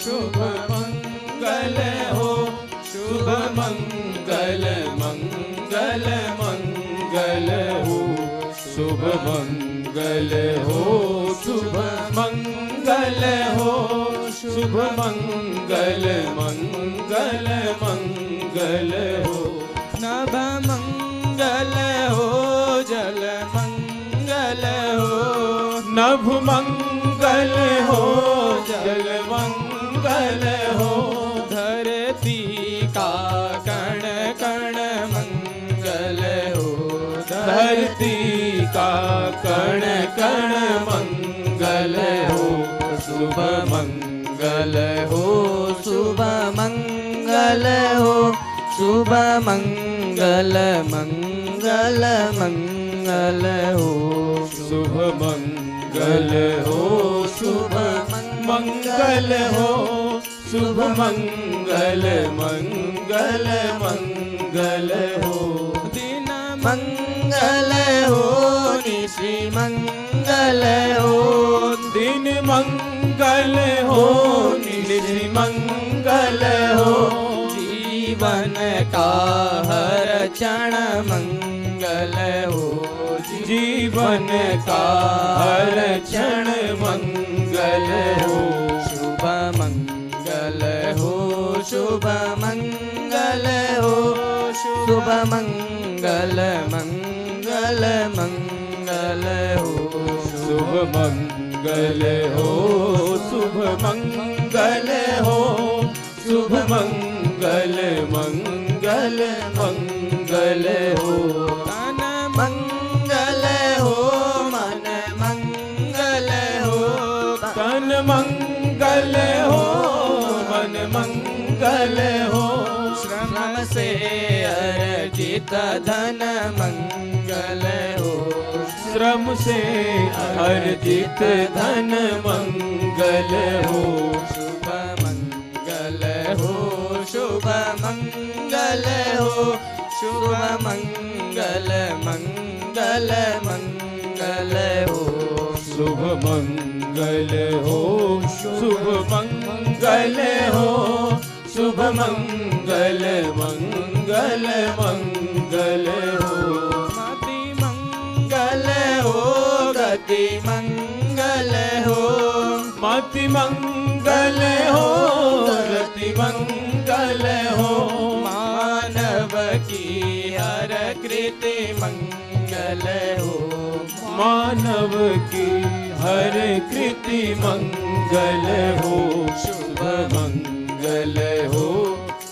शुभ मंगल हो, शुभ मंगल मंगल मंगल हो, शुभ मंगल हो, शुभ मंगल हो, शुभ मंगल मंगल मंगल हो, नभ मंगल हो, जल मंगल हो, नभ मंगल हो, जल मंगल हो, धरती का कण कण मंगल हो, धरती का कण कण मंगल हो, शुभ मंगल हो, शुभ मंगल हो, शुभ मंगल मंगल मंगल हो, शुभ मंगल हो, शुभ मंगल हो, शुभ मंगल मंगल मंगल हो, दिन मंगल हो, निशि मंगल हो, दिन मंगल हो, निशि मंगल हो, जीवन का हर क्षण मंगल हो, जीवन का हर क्षण मंगल हो, शुभ मंगल हो, शुभ मंगल हो, शुभ मंगल मंगल मंगल हो, शुभ मंगल हो, शुभ मंगल हो, शुभ मंगल मंगल मंगल हो, तन मंगल हो, मन मंगल हो, तन मंगल हो, मन मंगल हो, श्रम से अर्जित धन मंगल हो, श्रम से अर्जित धन मंगल हो, शुभ मंगल हो, शुभ मंगल हो, शुभ मंगल मंगल मंगल हो, शुभ मंगल हो, शुभ मंगल हो, शुभ मंगल मंगल मंगल हो, मति मंगल हो, गति मंगल हो, मति मंगल हो, गति मंगल हो, मानव की हर कृति मंगल हो, मानव की हर कृति मंगल हो, शुभ मंगल हो,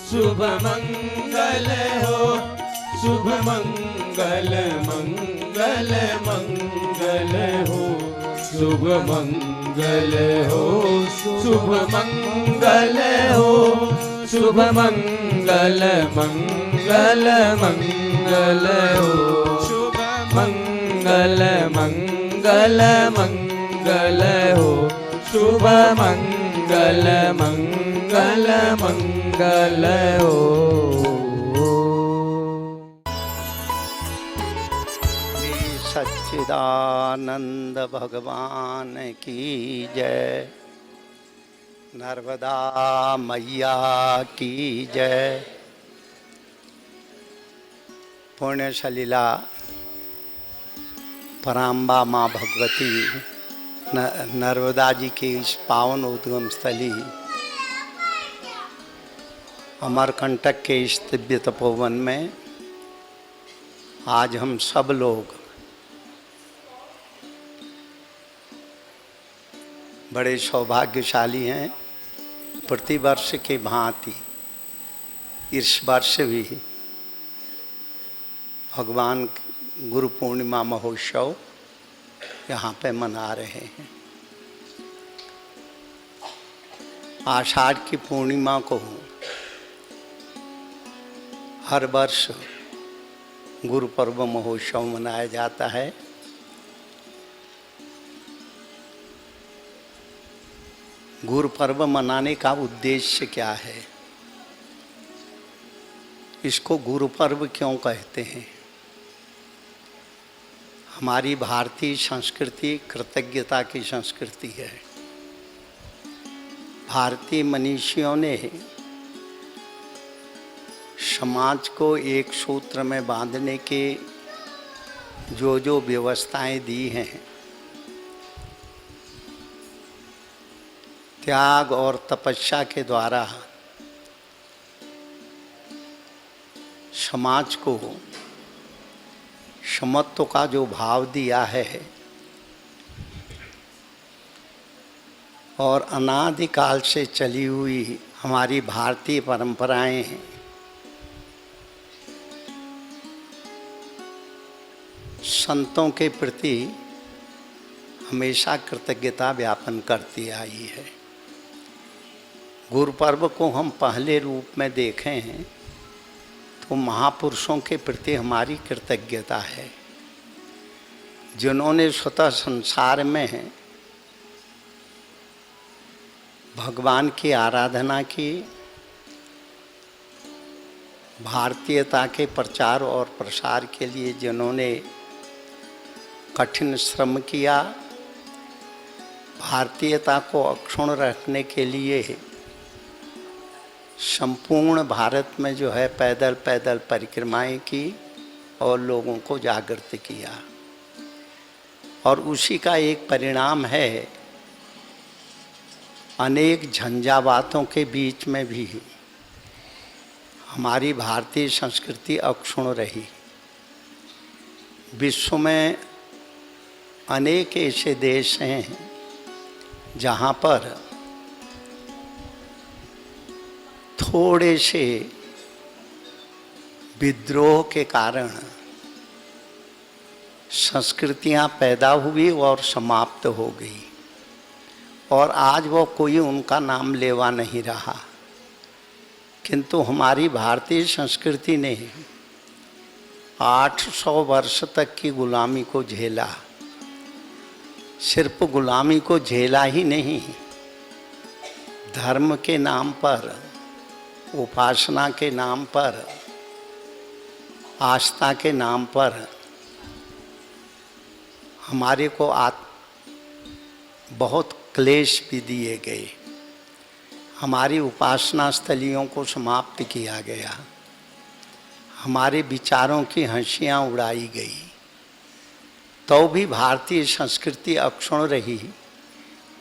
शुभ मंगल हो, शुभ मंगल मंगल मंगल हो, शुभ मंगल हो, शुभ मंगल हो, शुभ मंगल मंगल मंगल हो, शुभ मंगल मंगल मंगल हो, शुभ मंगल मंगल मंगल हो। सच्चिदानंद भगवान की जय, नर्मदा मैया की जय। पुण्य सलीला पराम्बा माँ भगवती नर्मदा जी की इस पावन उद्गम स्थली अमरकंटक के इस दिव्य तपोवन में आज हम सब लोग बड़े सौभाग्यशाली हैं। प्रतिवर्ष के भांति इस वर्ष भी भगवान गुरु पूर्णिमा महोत्सव यहाँ पे मना रहे हैं। आषाढ़ की पूर्णिमा को हर वर्ष गुरु पर्व महोत्सव मनाया जाता है। गुरु पर्व मनाने का उद्देश्य क्या है, इसको गुरु पर्व क्यों कहते हैं? हमारी भारतीय संस्कृति कृतज्ञता की संस्कृति है। भारतीय मनीषियों ने समाज को एक सूत्र में बांधने के जो व्यवस्थाएं दी हैं, त्याग और तपस्या के द्वारा समाज को समत्व का जो भाव दिया है और अनादिकाल से चली हुई हमारी भारतीय परंपराएं हैं, संतों के प्रति हमेशा कृतज्ञता ज्ञापन करती आई है। गुरु पर्व को हम पहले रूप में देखें हैं तो महापुरुषों के प्रति हमारी कृतज्ञता है, जिन्होंने स्वतः संसार में भगवान की आराधना की, भारतीयता के प्रचार और प्रसार के लिए जिन्होंने कठिन श्रम किया, भारतीयता को अक्षुण्ण रखने के लिए संपूर्ण भारत में जो है पैदल पैदल परिक्रमाएं की और लोगों को जागृत किया। और उसी का एक परिणाम है, अनेक झंझावातों के बीच में भी हमारी भारतीय संस्कृति अक्षुण्ण रही। विश्व में अनेक ऐसे देश हैं जहाँ पर थोड़े से विद्रोह के कारण संस्कृतियाँ पैदा हुई और समाप्त हो गई, और आज वो कोई उनका नाम लेवा नहीं रहा। किंतु हमारी भारतीय संस्कृति ने 800 वर्ष तक की गुलामी को झेला। सिर्फ गुलामी को झेला ही नहीं, धर्म के नाम पर, उपासना के नाम पर, आस्था के नाम पर हमारे को बहुत क्लेश भी दिए गए। हमारी उपासना स्थलियों को समाप्त किया गया, हमारे विचारों की हंसियाँ उड़ाई गई, तो भी भारतीय संस्कृति अक्षुण्ण रही।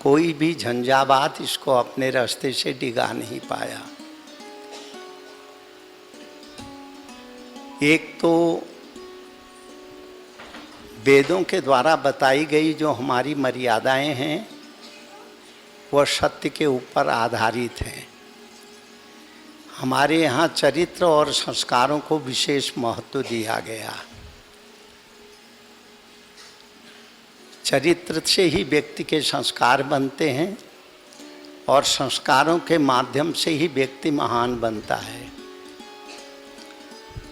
कोई भी झंझावात इसको अपने रास्ते से डिगा नहीं पाया। एक तो वेदों के द्वारा बताई गई जो हमारी मर्यादाएं हैं वह सत्य के ऊपर आधारित हैं। हमारे यहाँ चरित्र और संस्कारों को विशेष महत्व दिया गया। चरित्र से ही व्यक्ति के संस्कार बनते हैं और संस्कारों के माध्यम से ही व्यक्ति महान बनता है।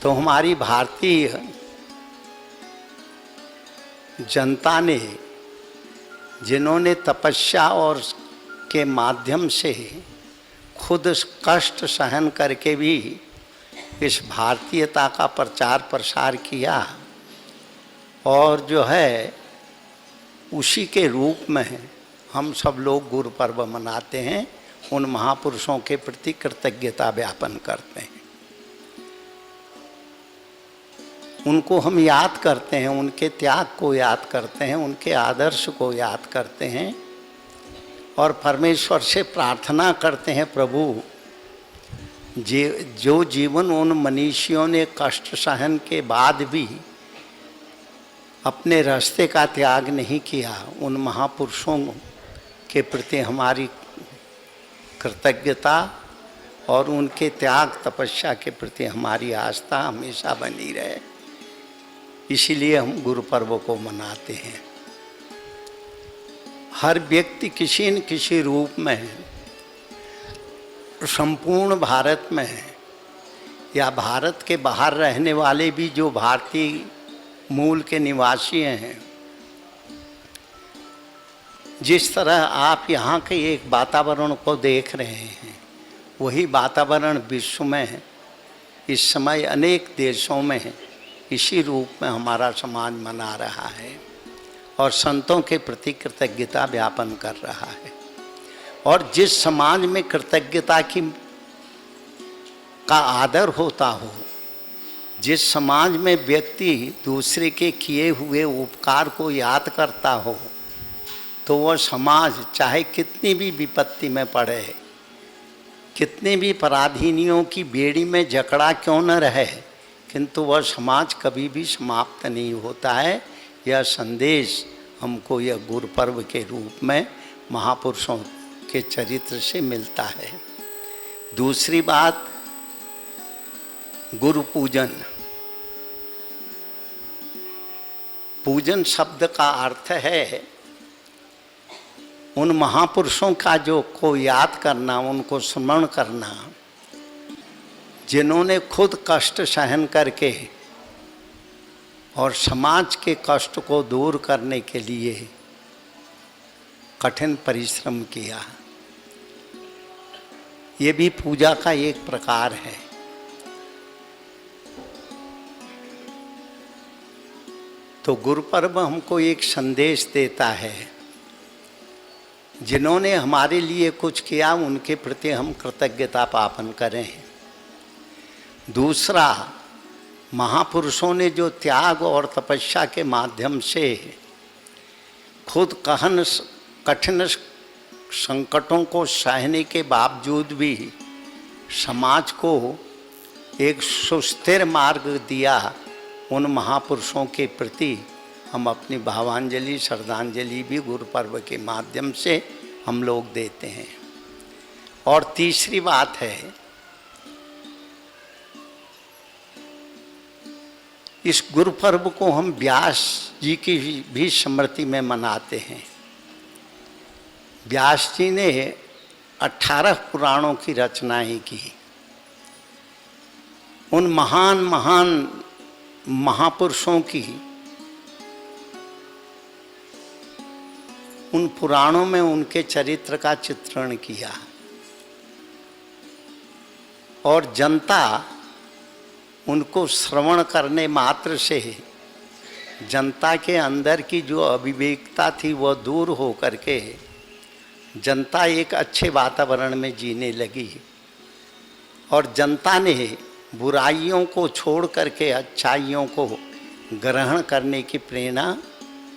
तो हमारी भारतीय जनता ने, जिन्होंने तपस्या और के माध्यम से खुद कष्ट सहन करके भी इस भारतीयता का प्रचार प्रसार किया, और जो है उसी के रूप में हम सब लोग गुरु पर्व मनाते हैं, उन महापुरुषों के प्रति कृतज्ञता ज्ञापन करते हैं। उनको हम याद करते हैं, उनके त्याग को याद करते हैं, उनके आदर्श को याद करते हैं और परमेश्वर से प्रार्थना करते हैं, प्रभु जो जीवन उन मनीषियों ने कष्ट सहन के बाद भी अपने रास्ते का त्याग नहीं किया, उन महापुरुषों के प्रति हमारी कृतज्ञता और उनके त्याग तपस्या के प्रति हमारी आस्था हमेशा बनी रहे। इसीलिए हम गुरु पर्व को मनाते हैं। हर व्यक्ति किसी न किसी रूप में संपूर्ण भारत में या भारत के बाहर रहने वाले भी जो भारतीय मूल के निवासी हैं, जिस तरह आप यहाँ के एक वातावरण को देख रहे हैं, वही वातावरण विश्व में इस समय अनेक देशों में इसी रूप में हमारा समाज मना रहा है और संतों के प्रति कृतज्ञता ज्ञापन कर रहा है। और जिस समाज में कृतज्ञता का आदर होता हो, जिस समाज में व्यक्ति दूसरे के किए हुए उपकार को याद करता हो, तो वह समाज चाहे कितनी भी विपत्ति में पड़े, कितने भी पराधीनियों की बेड़ी में जकड़ा क्यों न रहे, किंतु वह समाज कभी भी समाप्त नहीं होता है। यह संदेश हमको यह गुरु पर्व के रूप में महापुरुषों के चरित्र से मिलता है। दूसरी बात, गुरु पूजन। पूजन शब्द का अर्थ है उन महापुरुषों का जो को याद करना, उनको स्मरण करना, जिन्होंने खुद कष्ट सहन करके और समाज के कष्ट को दूर करने के लिए कठिन परिश्रम किया। ये भी पूजा का एक प्रकार है। तो गुरु पर्व हमको एक संदेश देता है, जिन्होंने हमारे लिए कुछ किया उनके प्रति हम कृतज्ञता ज्ञापन करें। दूसरा, महापुरुषों ने जो त्याग और तपस्या के माध्यम से खुद कठिन संकटों को सहने के बावजूद भी समाज को एक सुस्थिर मार्ग दिया, उन महापुरुषों के प्रति हम अपनी भावांजलि, श्रद्धांजलि भी गुरु पर्व के माध्यम से हम लोग देते हैं। और तीसरी बात है, इस गुरु पर्व को हम व्यास जी की भी स्मृति में मनाते हैं। व्यास जी ने 18 पुराणों की रचनाएं की। उन महान महान महापुरुषों की उन पुराणों में उनके चरित्र का चित्रण किया और जनता उनको श्रवण करने मात्र से जनता के अंदर की जो अविवेकता थी वह दूर हो करके जनता एक अच्छे वातावरण में जीने लगी और जनता ने बुराइयों को छोड़ करके अच्छाइयों को ग्रहण करने की प्रेरणा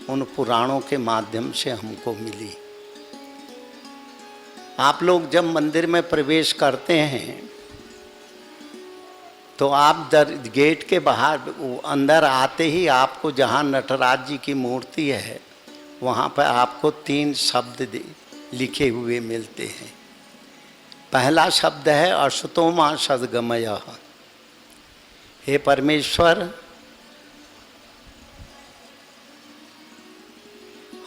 उन पुराणों के माध्यम से हमको मिली। आप लोग जब मंदिर में प्रवेश करते हैं तो आप गेट के बाहर अंदर आते ही आपको जहाँ नटराज जी की मूर्ति है वहाँ पर आपको 3 शब्द लिखे हुए मिलते हैं। पहला शब्द है अशुतो मा सद्गमय। हे परमेश्वर,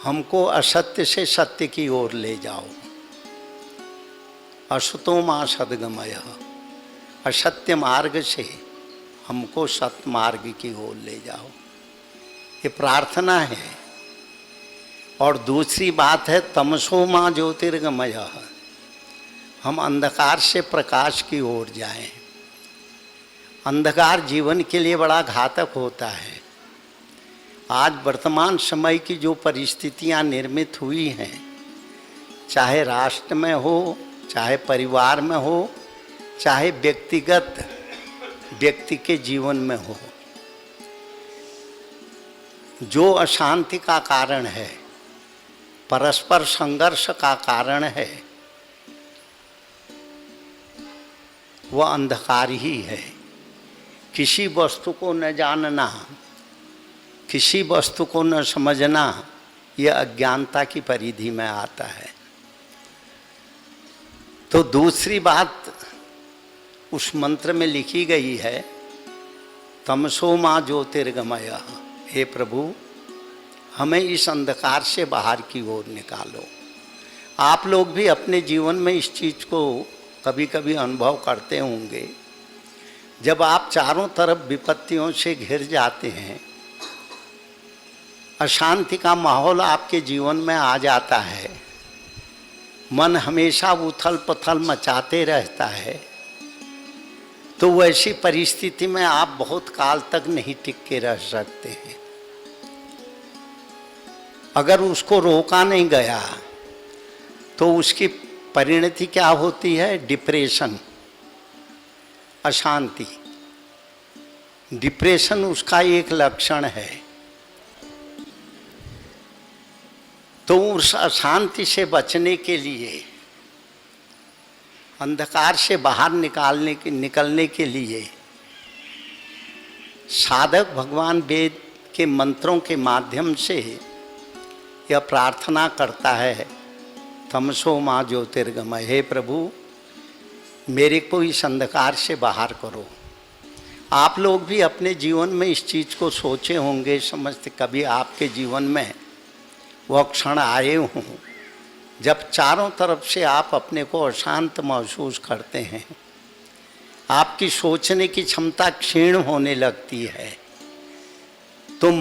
हमको असत्य से सत्य की ओर ले जाओ। अशुतो मा सद्गमय, असत्य मार्ग से हमको सत्य मार्ग की ओर ले जाओ, ये प्रार्थना है। और दूसरी बात है तमसो मा ज्योतिर्गमय, हम अंधकार से प्रकाश की ओर जाएं। अंधकार जीवन के लिए बड़ा घातक होता है। आज वर्तमान समय की जो परिस्थितियां निर्मित हुई हैं, चाहे राष्ट्र में हो, चाहे परिवार में हो, चाहे व्यक्तिगत व्यक्ति के जीवन में हो, जो अशांति का कारण है, परस्पर संघर्ष का कारण है, वह अंधकार ही है। किसी वस्तु को न जानना, किसी वस्तु को न समझना, यह अज्ञानता की परिधि में आता है। तो दूसरी बात उस मंत्र में लिखी गई है, तमसो मा ज्योतिर्गमय। हे प्रभु, हमें इस अंधकार से बाहर की ओर निकालो। आप लोग भी अपने जीवन में इस चीज़ को कभी कभी अनुभव करते होंगे। जब आप चारों तरफ विपत्तियों से घिर जाते हैं, अशांति का माहौल आपके जीवन में आ जाता है, मन हमेशा उथल पुथल मचाते रहता है, तो वैसी परिस्थिति में आप बहुत काल तक नहीं टिक के रह सकते हैं। अगर उसको रोका नहीं गया तो उसकी परिणति क्या होती है? डिप्रेशन, अशांति। डिप्रेशन उसका एक लक्षण है। तो उस अशांति से बचने के लिए, अंधकार से बाहर निकलने के लिए साधक भगवान वेद के मंत्रों के माध्यम से यह प्रार्थना करता है, तमसो माँ ज्योतिर्गमय, हे प्रभु मेरे को इस अंधकार से बाहर करो। आप लोग भी अपने जीवन में इस चीज़ को सोचे होंगे, समझते कभी आपके जीवन में वह क्षण आए हों जब चारों तरफ से आप अपने को अशांत महसूस करते हैं, आपकी सोचने की क्षमता क्षीण होने लगती है, तो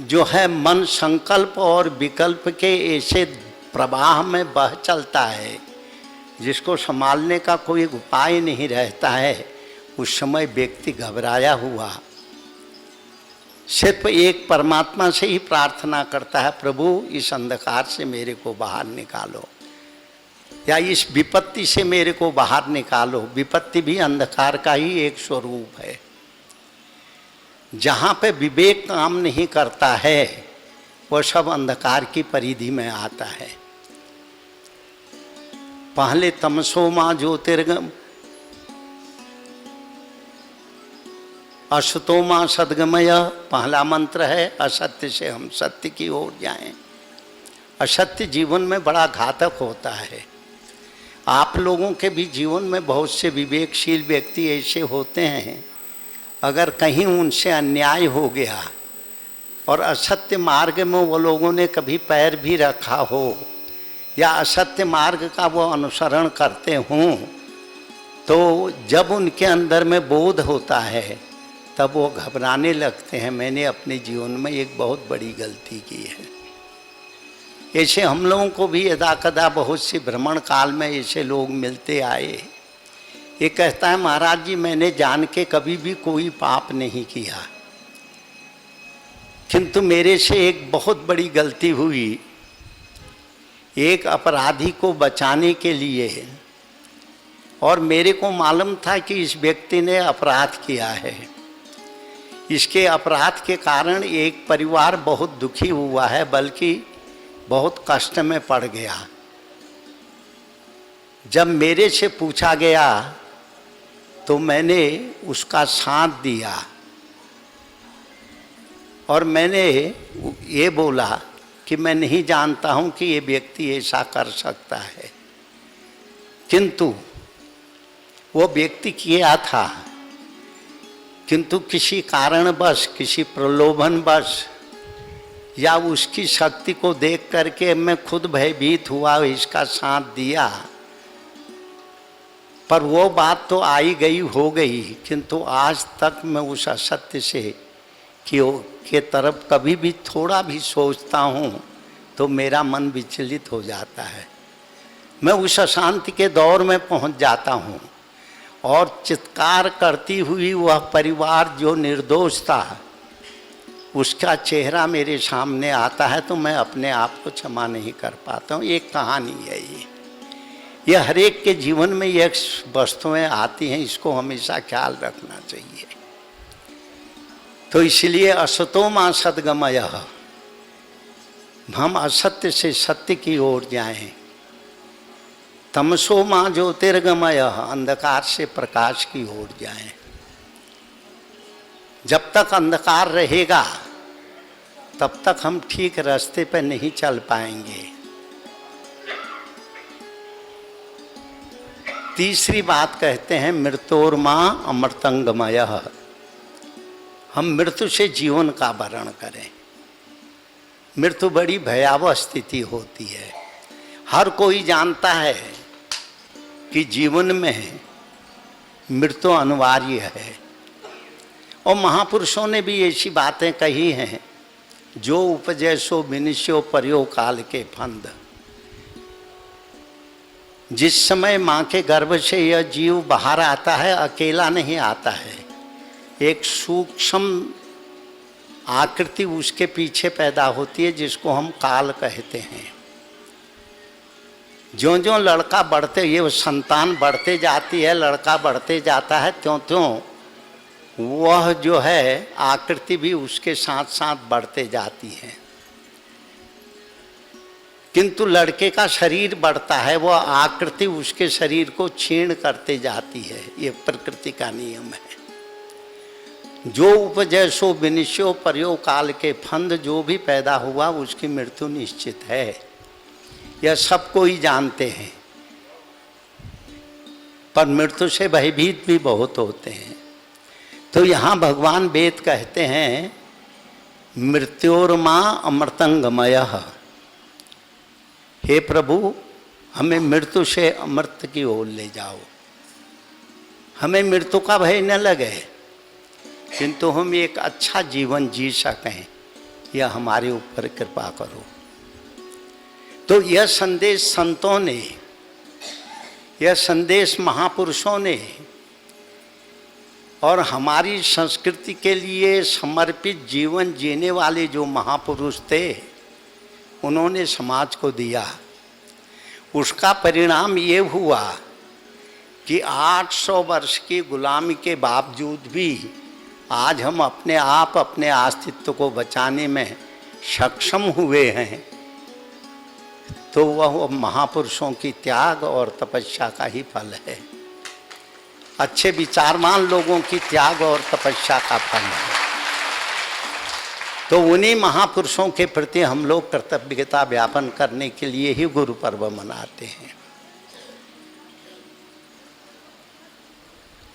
जो है मन संकल्प और विकल्प के ऐसे प्रवाह में बह चलता है जिसको संभालने का कोई उपाय नहीं रहता है। उस समय व्यक्ति घबराया हुआ सिर्फ एक परमात्मा से ही प्रार्थना करता है, प्रभु इस अंधकार से मेरे को बाहर निकालो, या इस विपत्ति से मेरे को बाहर निकालो। विपत्ति भी अंधकार का ही एक स्वरूप है। जहाँ पे विवेक काम नहीं करता है वह सब अंधकार की परिधि में आता है। पहले तमसो माँ ज्योतिर्गम, असतो माँ सद्गमय पहला मंत्र है। असत्य से हम सत्य की ओर जाएं। असत्य जीवन में बड़ा घातक होता है। आप लोगों के भी जीवन में बहुत से विवेकशील व्यक्ति ऐसे होते हैं, अगर कहीं उनसे अन्याय हो गया और असत्य मार्ग में वो लोगों ने कभी पैर भी रखा हो या असत्य मार्ग का वो अनुसरण करते हों, तो जब उनके अंदर में बोध होता है तब वो घबराने लगते हैं, मैंने अपने जीवन में एक बहुत बड़ी गलती की है। ऐसे हम लोगों को भी यदा कदा बहुत सी भ्रमण काल में ऐसे लोग मिलते आए। ये कहता है, महाराज जी मैंने जान के कभी भी कोई पाप नहीं किया, किंतु मेरे से एक बहुत बड़ी गलती हुई। एक अपराधी को बचाने के लिए, और मेरे को मालूम था कि इस व्यक्ति ने अपराध किया है, इसके अपराध के कारण एक परिवार बहुत दुखी हुआ है, बल्कि बहुत कष्ट में पड़ गया। जब मेरे से पूछा गया तो मैंने उसका साथ दिया और मैंने ये बोला कि मैं नहीं जानता हूँ कि ये व्यक्ति ऐसा कर सकता है, किंतु वो व्यक्ति किया था, किंतु किसी कारणवश, किसी प्रलोभनवश या उसकी शक्ति को देख करके मैं खुद भयभीत हुआ, इसका साथ दिया। पर वो बात तो आई गई हो गई, किंतु आज तक मैं उस असत्य से के तरफ कभी भी थोड़ा भी सोचता हूँ तो मेरा मन विचलित हो जाता है। मैं उस अशांति के दौर में पहुँच जाता हूँ और चित्कार करती हुई वह परिवार जो निर्दोष था, उसका चेहरा मेरे सामने आता है तो मैं अपने आप को क्षमा नहीं कर पाता हूँ। एक कहानी है ये हर एक के जीवन में ये वस्तुएं आती हैं, इसको हमेशा ख्याल रखना चाहिए। तो इसलिए असतो माँ सद्गमय, हम असत्य से सत्य की ओर जाएं। तमसो माँ ज्योतिर्गमय, अंधकार से प्रकाश की ओर जाएं। जब तक अंधकार रहेगा तब तक हम ठीक रास्ते पर नहीं चल पाएंगे। तीसरी बात कहते हैं, मृत्योर्मा अमृतंगमय, हम मृत्यु से जीवन का वर्ण करें। मृत्यु बड़ी भयावह स्थिति होती है। हर कोई जानता है कि जीवन में मृत्यु अनिवार्य है, और महापुरुषों ने भी ऐसी बातें कही हैं, जो उपजय सो विनिश्यो पर्यो काल के फंद। जिस समय माँ के गर्भ से यह जीव बाहर आता है, अकेला नहीं आता है, एक सूक्ष्म आकृति उसके पीछे पैदा होती है जिसको हम काल कहते हैं। ज्यों ज्यों लड़का बढ़ते, ये संतान बढ़ते जाती है, लड़का बढ़ते जाता है, त्यों त्यों वह जो है आकृति भी उसके साथ साथ बढ़ते जाती है। किंतु लड़के का शरीर बढ़ता है, वह आकृति उसके शरीर को क्षीण करते जाती है। ये प्रकृति का नियम है। जो उपजय सो विनिश्यो पर्यो काल के फंद, जो भी पैदा हुआ उसकी मृत्यु निश्चित है। यह सबको ही जानते हैं, पर मृत्यु से भयभीत भी बहुत होते हैं। तो यहाँ भगवान वेद कहते हैं मृत्योर्मा अमृतंगमयः, हे प्रभु हमें मृत्यु से अमृत की ओर ले जाओ। हमें मृत्यु का भय न लगे, किंतु हम एक अच्छा जीवन जी सकें, यह हमारे ऊपर कृपा करो। तो यह संदेश संतों ने, यह संदेश महापुरुषों ने और हमारी संस्कृति के लिए समर्पित जीवन जीने वाले जो महापुरुष थे, उन्होंने समाज को दिया। उसका परिणाम ये हुआ कि 800 वर्ष की गुलामी के बावजूद भी आज हम अपने आप अपने अस्तित्व को बचाने में सक्षम हुए हैं। तो वह महापुरुषों की त्याग और तपस्या का ही फल है। अच्छे विचारवान लोगों की त्याग और तपस्या का फल है। तो उन्हीं महापुरुषों के प्रति हम लोग कर्तव्यता व्यापन करने के लिए ही गुरु पर्व मनाते हैं।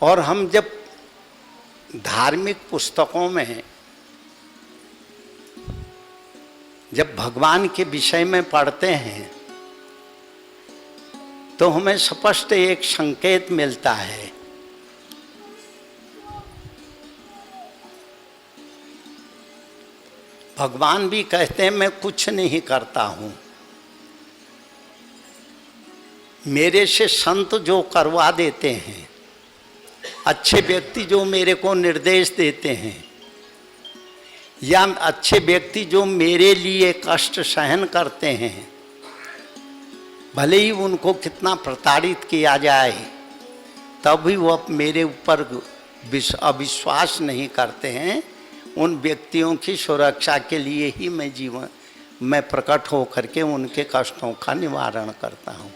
और हम जब धार्मिक पुस्तकों में जब भगवान के विषय में पढ़ते हैं तो हमें स्पष्ट एक संकेत मिलता है। भगवान भी कहते हैं मैं कुछ नहीं करता हूं, मेरे से संत जो करवा देते हैं, अच्छे व्यक्ति जो मेरे को निर्देश देते हैं, या अच्छे व्यक्ति जो मेरे लिए कष्ट सहन करते हैं, भले ही उनको कितना प्रताड़ित किया जाए तब भी वो मेरे ऊपर अविश्वास नहीं करते हैं। उन व्यक्तियों की सुरक्षा के लिए ही मैं प्रकट हो करके उनके कष्टों का निवारण करता हूँ।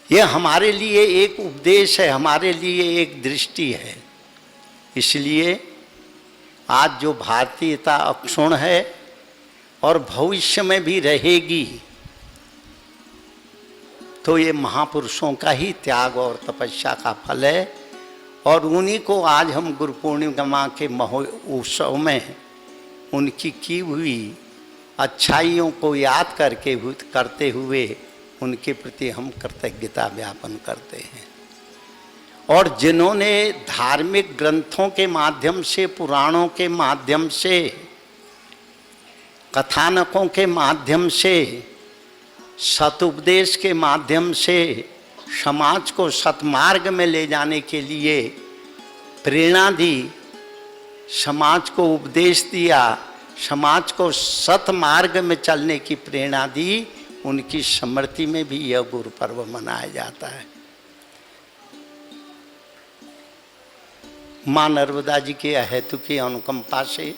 यह हमारे लिए एक उपदेश है, हमारे लिए एक दृष्टि है। इसलिए आज जो भारतीयता अक्षुण है और भविष्य में भी रहेगी, तो ये महापुरुषों का ही त्याग और तपस्या का फल है। और उन्हीं को आज हम गुरु पूर्णिमा के उत्सव में उनकी की हुई अच्छाइयों को याद करते हुए उनके प्रति हम कृतज्ञता ज्ञापन करते हैं। और जिन्होंने धार्मिक ग्रंथों के माध्यम से, पुराणों के माध्यम से, कथानकों के माध्यम से, सतुपदेश के माध्यम से समाज को सतमार्ग में ले जाने के लिए प्रेरणा दी, समाज को उपदेश दिया, समाज को सतमार्ग में चलने की प्रेरणा दी, उनकी स्मृति में भी यह गुरु पर्व मनाया जाता है। माँ नर्मदा जी के अहेतु की अनुकंपा से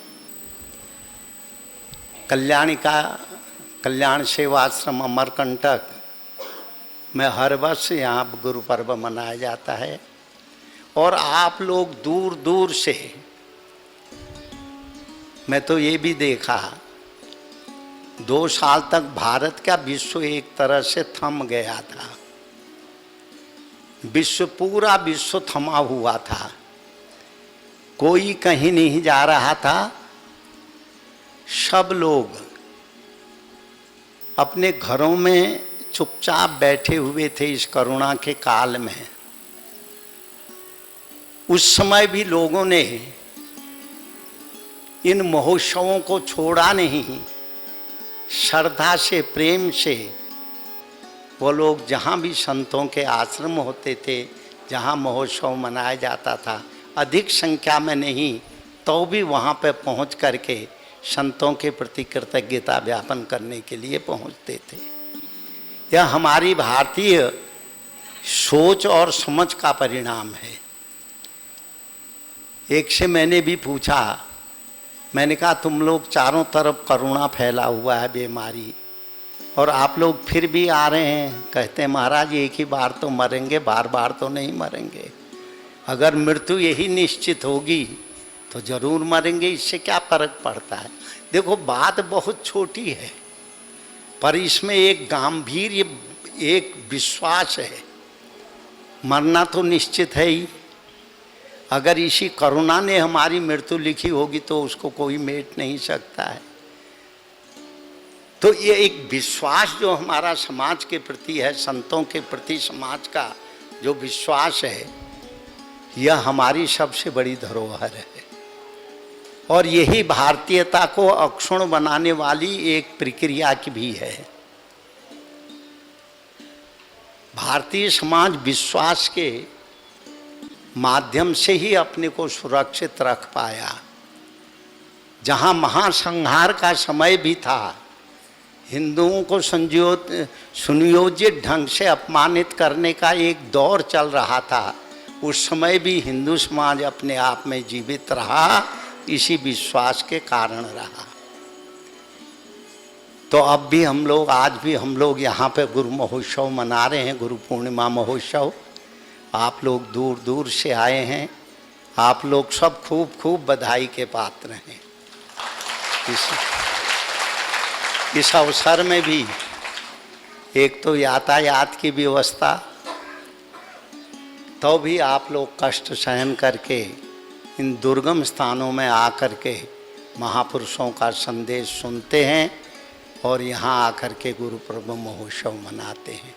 कल्याण सेवाश्रम अमरकंटक में हर वर्ष यहाँ गुरु पर्व मनाया जाता है। और आप लोग दूर दूर से, मैं तो ये भी देखा 2 साल तक भारत का विश्व एक तरह से थम गया था। पूरा विश्व थमा हुआ था, कोई कहीं नहीं जा रहा था। सब लोग अपने घरों में चुपचाप बैठे हुए थे इस कोरोना के काल में। उस समय भी लोगों ने इन महोत्सवों को छोड़ा नहीं। श्रद्धा से, प्रेम से वो लोग जहाँ भी संतों के आश्रम होते थे, जहाँ महोत्सव मनाया जाता था, अधिक संख्या में नहीं तो भी वहाँ पर पहुँच करके संतों के प्रति कृतज्ञता ज्ञापन करने के लिए पहुँचते थे। यह हमारी भारतीय सोच और समझ का परिणाम है। एक से मैंने भी पूछा, मैंने कहा तुम लोग चारों तरफ करुणा फैला हुआ है, बीमारी, और आप लोग फिर भी आ रहे हैं। कहते हैं महाराज एक ही बार तो मरेंगे, बार बार तो नहीं मरेंगे। अगर मृत्यु यही निश्चित होगी तो जरूर मरेंगे, इससे क्या फर्क पड़ता है। देखो बात बहुत छोटी है, पर इसमें एक गांभीर्य, एक विश्वास है। मरना तो निश्चित है ही। अगर इसी करुणा ने हमारी मृत्यु लिखी होगी तो उसको कोई मेट नहीं सकता है। तो ये एक विश्वास जो हमारा समाज के प्रति है, संतों के प्रति समाज का जो विश्वास है, यह हमारी सबसे बड़ी धरोहर है। और यही भारतीयता को अक्षुण्ण बनाने वाली एक प्रक्रिया की भी है। भारतीय समाज विश्वास के माध्यम से ही अपने को सुरक्षित रख पाया। जहाँ महासंहार का समय भी था, हिंदुओं को सुनियोजित ढंग से अपमानित करने का एक दौर चल रहा था, उस समय भी हिंदू समाज अपने आप में जीवित रहा, इसी विश्वास के कारण रहा। तो अब भी हम लोग, आज भी हम लोग यहाँ पे गुरु महोत्सव मना रहे हैं, गुरु पूर्णिमा महोत्सव। आप लोग दूर दूर से आए हैं, आप लोग सब खूब खूब बधाई के पात्र हैं। इस अवसर में भी एक तो यातायात की व्यवस्था, तो भी आप लोग कष्ट सहन करके इन दुर्गम स्थानों में आकर के महापुरुषों का संदेश सुनते हैं और यहाँ आकर के गुरु पर्व महोत्सव मनाते हैं।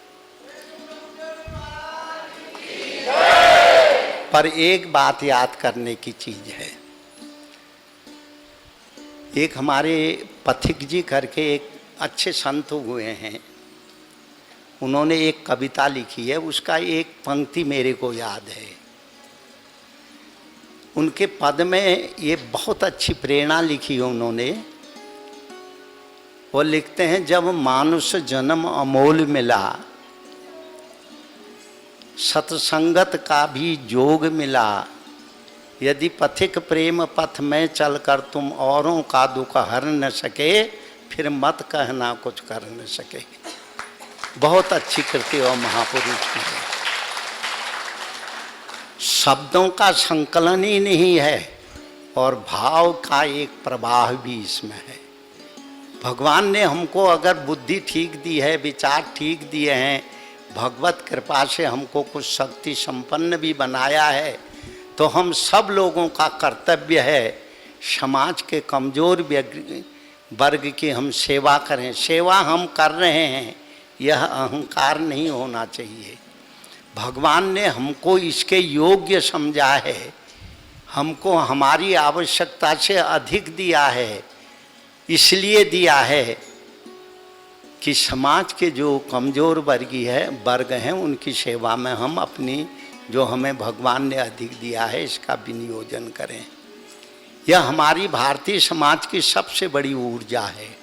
पर एक बात याद करने की चीज़ है। एक हमारे पथिक जी करके एक अच्छे संत हुए हैं, उन्होंने एक कविता लिखी है, उसका एक पंक्ति मेरे को याद है। उनके पद में ये बहुत अच्छी प्रेरणा लिखी है उन्होंने। वो लिखते हैं, जब मानुष जन्म अमोल मिला, सत्संगत का भी जोग मिला, यदि पथिक प्रेम पथ में चलकर तुम औरों का दुख हर न सके, फिर मत कहना कुछ कर न सके। बहुत अच्छी कृति और महापुरुष की है। शब्दों का संकलन ही नहीं है और भाव का एक प्रवाह भी इसमें है। भगवान ने हमको अगर बुद्धि ठीक दी है, विचार ठीक दिए हैं, भगवत कृपा से हमको कुछ शक्ति संपन्न भी बनाया है, तो हम सब लोगों का कर्तव्य है समाज के कमज़ोर वर्ग की हम सेवा करें। सेवा हम कर रहे हैं, यह अहंकार नहीं होना चाहिए। भगवान ने हमको इसके योग्य समझा है, हमको हमारी आवश्यकता से अधिक दिया है। इसलिए दिया है कि समाज के जो कमज़ोर वर्ग हैं उनकी सेवा में हम अपनी, जो हमें भगवान ने अधिक दिया है, इसका विनियोजन करें। यह हमारी भारतीय समाज की सबसे बड़ी ऊर्जा है।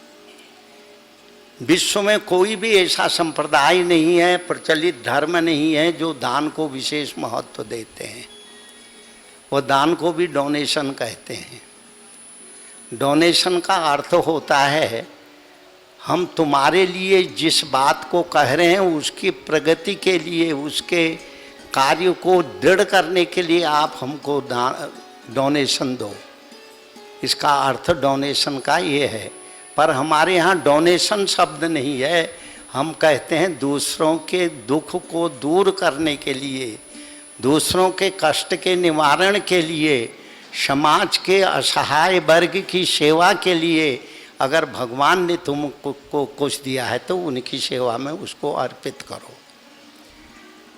विश्व में कोई भी ऐसा संप्रदाय नहीं है, प्रचलित धर्म नहीं है जो दान को विशेष महत्व देते हैं। वो दान को भी डोनेशन कहते हैं। डोनेशन का अर्थ होता है हम तुम्हारे लिए जिस बात को कह रहे हैं उसकी प्रगति के लिए, उसके कार्य को दृढ़ करने के लिए आप हमको डोनेशन दो। इसका अर्थ डोनेशन का ये है। पर हमारे यहाँ डोनेशन शब्द नहीं है, हम कहते हैं दूसरों के दुख को दूर करने के लिए, दूसरों के कष्ट के निवारण के लिए, समाज के असहाय वर्ग की सेवा के लिए अगर भगवान ने तुमको कुछ दिया है तो उनकी सेवा में उसको अर्पित करो।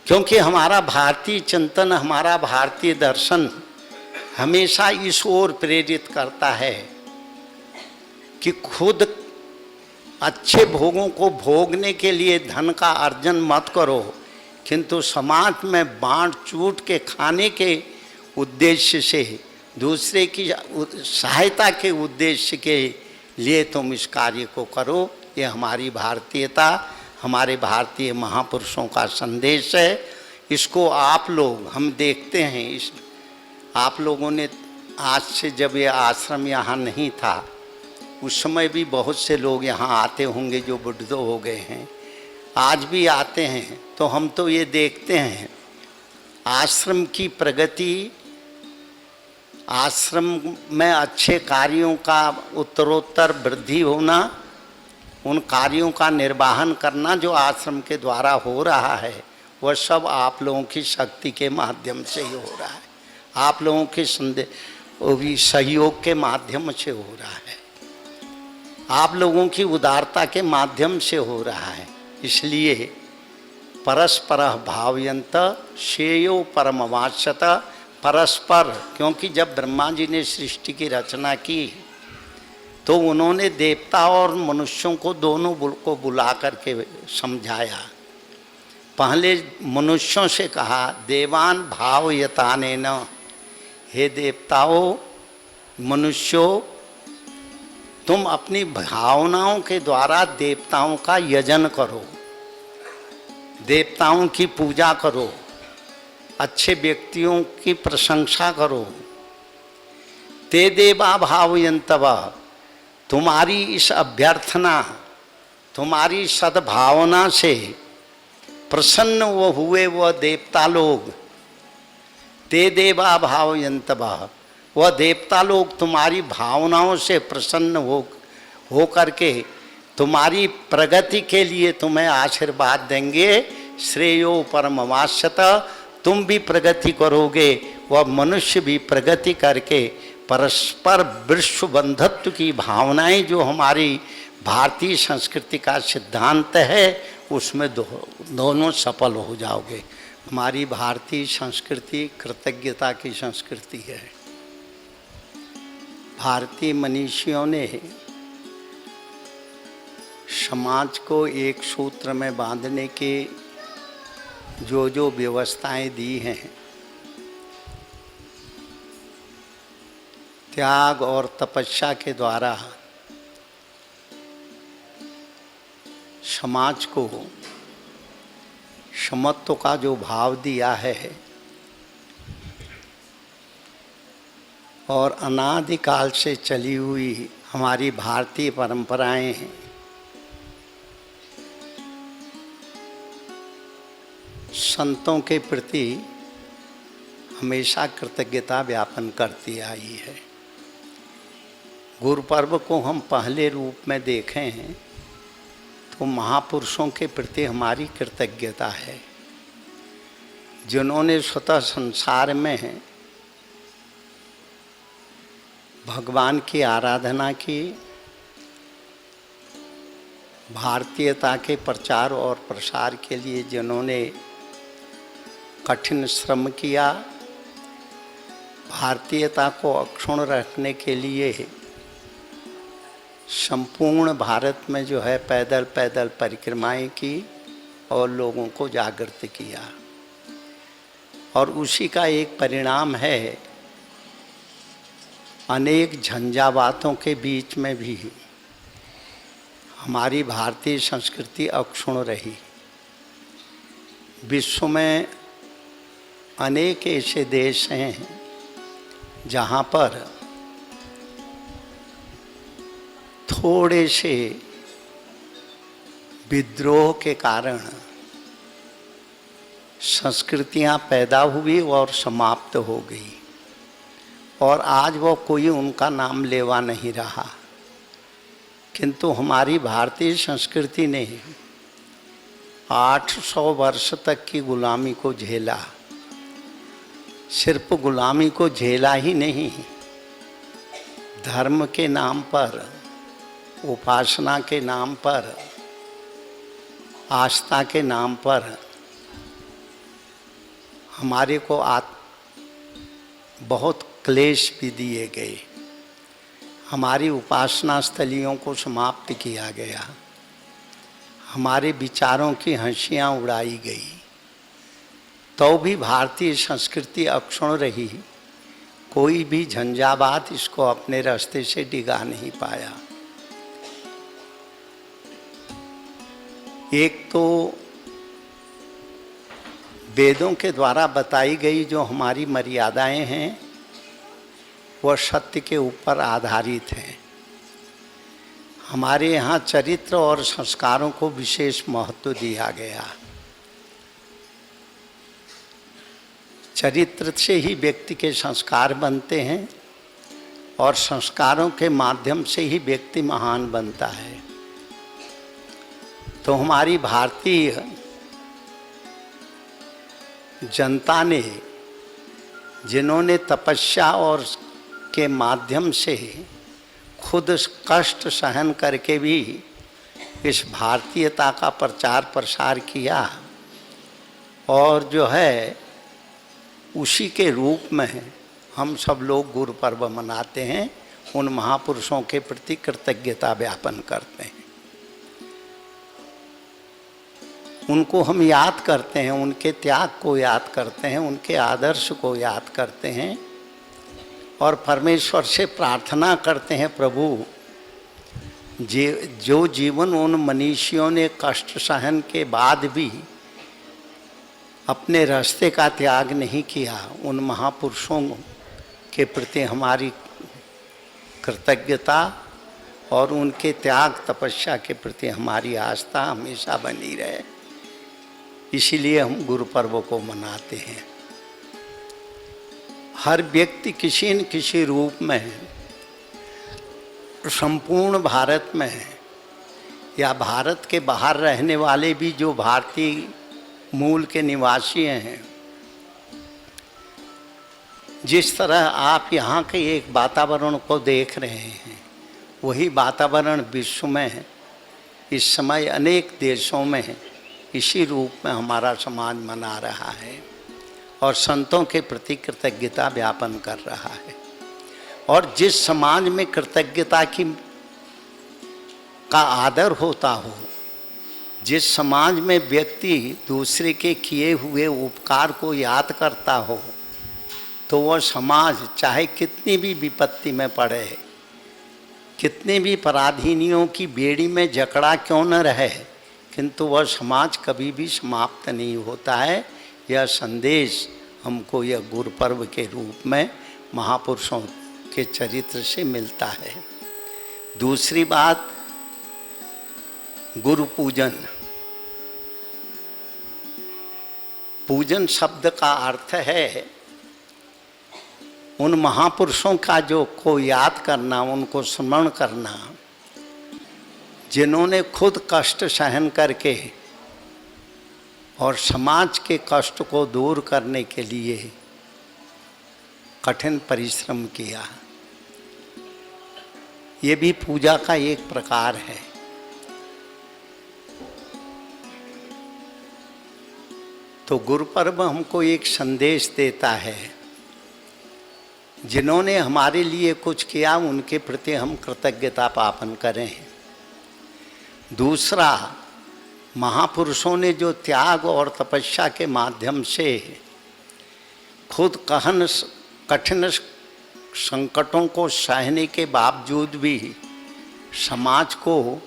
क्योंकि हमारा भारतीय चिंतन, हमारा भारतीय दर्शन हमेशा इस ओर प्रेरित करता है कि खुद अच्छे भोगों को भोगने के लिए धन का अर्जन मत करो, किंतु समाज में बांट चूट के खाने के उद्देश्य से, दूसरे की सहायता के उद्देश्य के लिए तुम इस कार्य को करो। ये हमारी भारतीयता, हमारे भारतीय महापुरुषों का संदेश है। इसको आप लोग, हम देखते हैं इस, आप लोगों ने आज से, जब ये आश्रम यहाँ नहीं था उस समय भी बहुत से लोग यहाँ आते होंगे जो बुढ़े हो गए हैं, आज भी आते हैं। तो हम तो ये देखते हैं आश्रम की प्रगति, आश्रम में अच्छे कार्यों का उत्तरोत्तर वृद्धि होना, उन कार्यों का निर्वहन करना जो आश्रम के द्वारा हो रहा है, वह सब आप लोगों की शक्ति के माध्यम से ही हो रहा है, आप लोगों के सहयोग के माध्यम से हो रहा है, आप लोगों की उदारता के माध्यम से हो रहा है। इसलिए परस्पर भावयंत श्रेयो परमवास्यत, परस्पर, क्योंकि जब ब्रह्मा जी ने सृष्टि की रचना की तो उन्होंने देवता और मनुष्यों को दोनों को बुला करके समझाया। पहले मनुष्यों से कहा देवान भावयताने न, हे देवताओं, मनुष्यों, तुम अपनी भावनाओं के द्वारा देवताओं का यजन करो, देवताओं की पूजा करो, अच्छे व्यक्तियों की प्रशंसा करो। ते देवा भावयंतव, तुम्हारी इस अभ्यर्थना, तुम्हारी सद्भावना से प्रसन्न वो हुए वह देवता लोग। ते देवा भावयंतव, वह देवता लोग तुम्हारी भावनाओं से प्रसन्न हो करके तुम्हारी प्रगति के लिए तुम्हें आशीर्वाद देंगे। श्रेयो परमवास्यत, तुम भी प्रगति करोगे, वह मनुष्य भी प्रगति करके परस्पर विश्व बंधुत्व की भावनाएं जो हमारी भारतीय संस्कृति का सिद्धांत है उसमें दोनों सफल हो जाओगे। हमारी भारतीय संस्कृति कृतज्ञता की संस्कृति है। भारतीय मनीषियों ने समाज को एक सूत्र में बांधने के जो व्यवस्थाएं दी हैं, त्याग और तपस्या के द्वारा समाज को समत्व का जो भाव दिया है और अनादिकाल से चली हुई हमारी भारतीय परंपराएं संतों के प्रति हमेशा कृतज्ञता ज्ञापन करती आई है। गुरु पर्व को हम पहले रूप में देखें हैं तो महापुरुषों के प्रति हमारी कृतज्ञता है, जिन्होंने स्वतः संसार में भगवान की आराधना की, भारतीयता के प्रचार और प्रसार के लिए जिन्होंने कठिन श्रम किया, भारतीयता को अक्षुण्ण रखने के लिए संपूर्ण भारत में जो है पैदल पैदल परिक्रमाएं की और लोगों को जागृत किया। और उसी का एक परिणाम है अनेक झंझावातों के बीच में भी हमारी भारतीय संस्कृति अक्षुण्ण रही। विश्व में अनेक ऐसे देश हैं जहाँ पर थोड़े से विद्रोह के कारण संस्कृतियाँ पैदा हुई और समाप्त हो गई, और आज वो कोई उनका नाम लेवा नहीं रहा। किंतु हमारी भारतीय संस्कृति ने 800 वर्ष तक की गुलामी को झेला। सिर्फ गुलामी को झेला ही नहीं, धर्म के नाम पर, उपासना के नाम पर, आस्था के नाम पर हमारे को बहुत क्लेश भी दिए गए। हमारी उपासना स्थलियों को समाप्त किया गया, हमारे विचारों की हंसियाँ उड़ाई गई, तो भी भारतीय संस्कृति अक्षुण्ण रही। कोई भी झंझावात इसको अपने रास्ते से डिगा नहीं पाया। एक तो वेदों के द्वारा बताई गई जो हमारी मर्यादाएं हैं वह सत्य के ऊपर आधारित हैं। हमारे यहाँ चरित्र और संस्कारों को विशेष महत्व दिया गया। चरित्र से ही व्यक्ति के संस्कार बनते हैं और संस्कारों के माध्यम से ही व्यक्ति महान बनता है। तो हमारी भारतीय जनता ने, जिन्होंने तपस्या और के माध्यम से खुद कष्ट सहन करके भी इस भारतीयता का प्रचार प्रसार किया, और जो है उसी के रूप में हम सब लोग गुरु पर्व मनाते हैं, उन महापुरुषों के प्रति कृतज्ञता ज्ञापन करते हैं। उनको हम याद करते हैं, उनके त्याग को याद करते हैं, उनके आदर्श को याद करते हैं और परमेश्वर से प्रार्थना करते हैं, प्रभु जो जीवन उन मनीषियों ने कष्ट सहन के बाद भी अपने रास्ते का त्याग नहीं किया, उन महापुरुषों के प्रति हमारी कृतज्ञता और उनके त्याग तपस्या के प्रति हमारी आस्था हमेशा बनी रहे। इसीलिए हम गुरु पर्व को मनाते हैं। हर व्यक्ति किसी न किसी रूप में संपूर्ण भारत में या भारत के बाहर रहने वाले भी जो भारतीय मूल के निवासी हैं, जिस तरह आप यहाँ के एक वातावरण को देख रहे हैं, वही वातावरण विश्व में इस समय अनेक देशों में इसी रूप में हमारा समाज मना रहा है और संतों के प्रति कृतज्ञता ज्ञापन कर रहा है। और जिस समाज में कृतज्ञता का आदर होता हो, जिस समाज में व्यक्ति दूसरे के किए हुए उपकार को याद करता हो, तो वह समाज चाहे कितनी भी विपत्ति में पड़े, कितने भी पराधीनियों की बेड़ी में जकड़ा क्यों न रहे, किंतु वह समाज कभी भी समाप्त नहीं होता है। यह संदेश हमको यह गुरु पर्व के रूप में महापुरुषों के चरित्र से मिलता है। दूसरी बात, गुरु पूजन। पूजन शब्द का अर्थ है उन महापुरुषों का जो को याद करना, उनको स्मरण करना, जिन्होंने खुद कष्ट सहन करके और समाज के कष्ट को दूर करने के लिए कठिन परिश्रम किया। ये भी पूजा का एक प्रकार है। तो गुरु पर्व हमको एक संदेश देता है, जिन्होंने हमारे लिए कुछ किया उनके प्रति हम कृतज्ञता ज्ञापन करें। दूसरा, महापुरुषों ने जो त्याग और तपस्या के माध्यम से खुद कठिन संकटों को सहने के बावजूद भी समाज को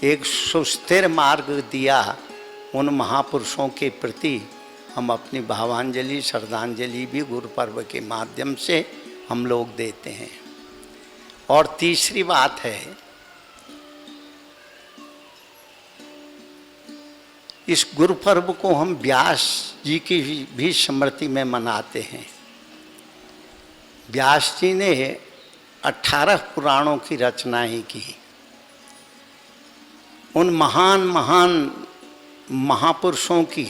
एक सुस्थिर मार्ग दिया, उन महापुरुषों के प्रति हम अपनी भावांजलि श्रद्धांजलि भी गुरु पर्व के माध्यम से हम लोग देते हैं। और तीसरी बात है, इस गुरु पर्व को हम व्यास जी की भी स्मृति में मनाते हैं। व्यास जी ने 18 पुराणों की रचनाएं की। उन महान महान महापुरुषों की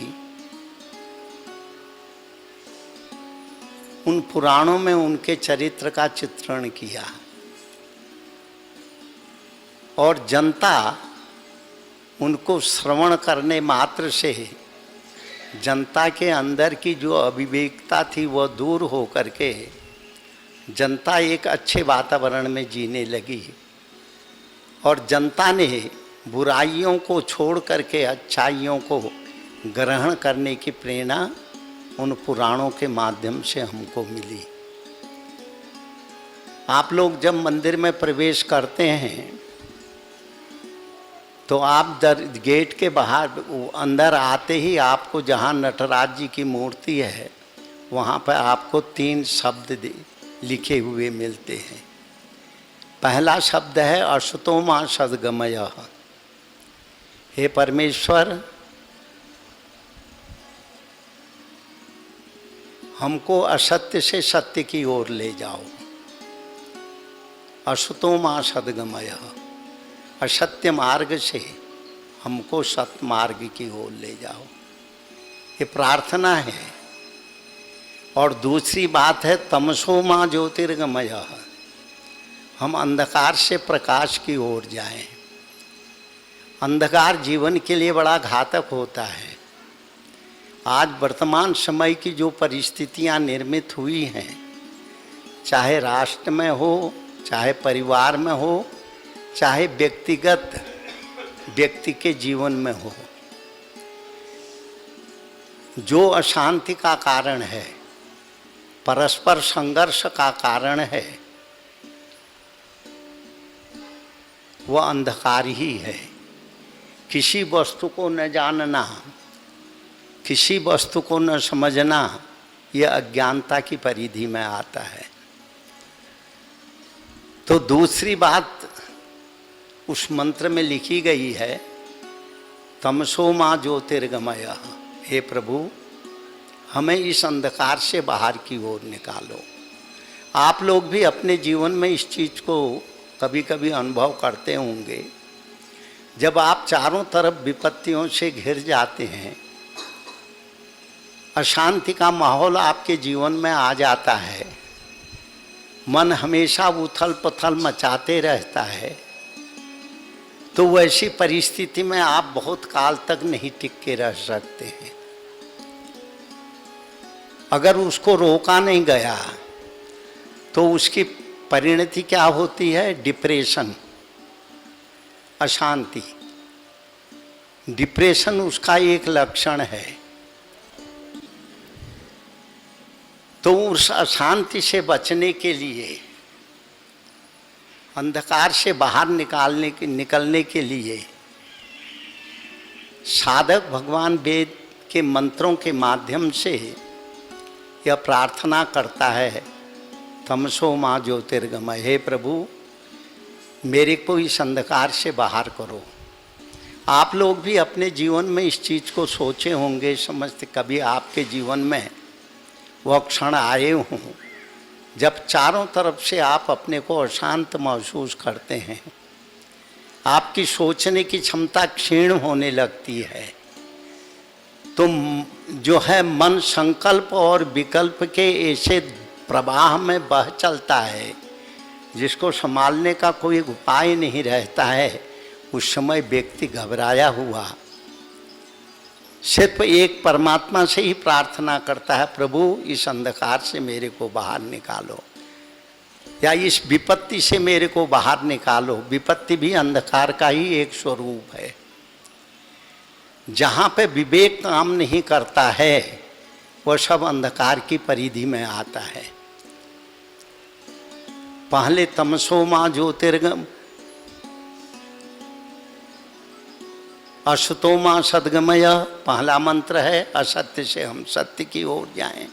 उन पुराणों में उनके चरित्र का चित्रण किया और जनता उनको श्रवण करने मात्र से जनता के अंदर की जो अविवेकता थी वह दूर हो करके जनता एक अच्छे वातावरण में जीने लगी और जनता ने बुराइयों को छोड़ करके अच्छाइयों को ग्रहण करने की प्रेरणा उन पुराणों के माध्यम से हमको मिली। आप लोग जब मंदिर में प्रवेश करते हैं तो आप गेट के बाहर अंदर आते ही आपको जहाँ नटराज जी की मूर्ति है वहाँ पर आपको 3 शब्द लिखे हुए मिलते हैं। पहला शब्द है अशुतो मां सद्गमय। हे परमेश्वर, हमको असत्य से सत्य की ओर ले जाओ। अशुतो मां सद्गमय, असत्य मार्ग से हमको सत्य मार्ग की ओर ले जाओ, ये प्रार्थना है। और दूसरी बात है तमसो मां ज्योतिर्गमय, हम अंधकार से प्रकाश की ओर जाएं। अंधकार जीवन के लिए बड़ा घातक होता है। आज वर्तमान समय की जो परिस्थितियां निर्मित हुई हैं, चाहे राष्ट्र में हो, चाहे परिवार में हो, चाहे व्यक्तिगत व्यक्ति के जीवन में हो, जो अशांति का कारण है, परस्पर संघर्ष का कारण है, वह अंधकार ही है। किसी वस्तु को न जानना, किसी वस्तु को न समझना, यह अज्ञानता की परिधि में आता है। तो दूसरी बात उस मंत्र में लिखी गई है, तमसो मां ज्योतिर्गमय। हे प्रभु, हमें इस अंधकार से बाहर की ओर निकालो। आप लोग भी अपने जीवन में इस चीज़ को कभी कभी अनुभव करते होंगे। जब आप चारों तरफ विपत्तियों से घिर जाते हैं, अशांति का माहौल आपके जीवन में आ जाता है, मन हमेशा उथल पुथल मचाते रहता है, तो वैसी परिस्थिति में आप बहुत काल तक नहीं टिक के रह सकते हैं। अगर उसको रोका नहीं गया तो उसकी परिणति क्या होती है? डिप्रेशन, अशांति। डिप्रेशन उसका एक लक्षण है। तो उस अशांति से बचने के लिए, अंधकार से बाहर निकलने के लिए साधक भगवान वेद के मंत्रों के माध्यम से यह प्रार्थना करता है, तमसो मां ज्योतिर्गमय। हे प्रभु, मेरे को इस अंधकार से बाहर करो। आप लोग भी अपने जीवन में इस चीज़ को सोचे होंगे, समझते कभी आपके जीवन में वह क्षण आए हों जब चारों तरफ से आप अपने को अशांत महसूस करते हैं, आपकी सोचने की क्षमता क्षीण होने लगती है। तो जो है मन संकल्प और विकल्प के ऐसे प्रवाह में बह चलता है जिसको संभालने का कोई उपाय नहीं रहता है। उस समय व्यक्ति घबराया हुआ सिर्फ एक परमात्मा से ही प्रार्थना करता है, प्रभु इस अंधकार से मेरे को बाहर निकालो, या इस विपत्ति से मेरे को बाहर निकालो। विपत्ति भी अंधकार का ही एक स्वरूप है। जहाँ पे विवेक काम नहीं करता है वह सब अंधकार की परिधि में आता है। पहले तमसो मां ज्योतिर्गम, अशुतो मां सद्गमय पहला मंत्र है। असत्य से हम सत्य की ओर जाएं।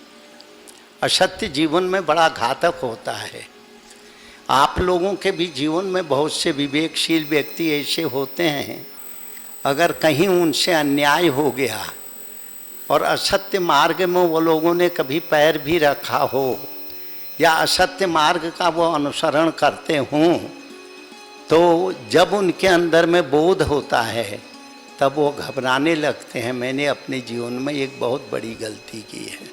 असत्य जीवन में बड़ा घातक होता है। आप लोगों के भी जीवन में बहुत से विवेकशील व्यक्ति ऐसे होते हैं, अगर कहीं उनसे अन्याय हो गया और असत्य मार्ग में वो लोगों ने कभी पैर भी रखा हो या असत्य मार्ग का वो अनुसरण करते हों, तो जब उनके अंदर में बोध होता है तब वो घबराने लगते हैं, मैंने अपने जीवन में एक बहुत बड़ी गलती की है।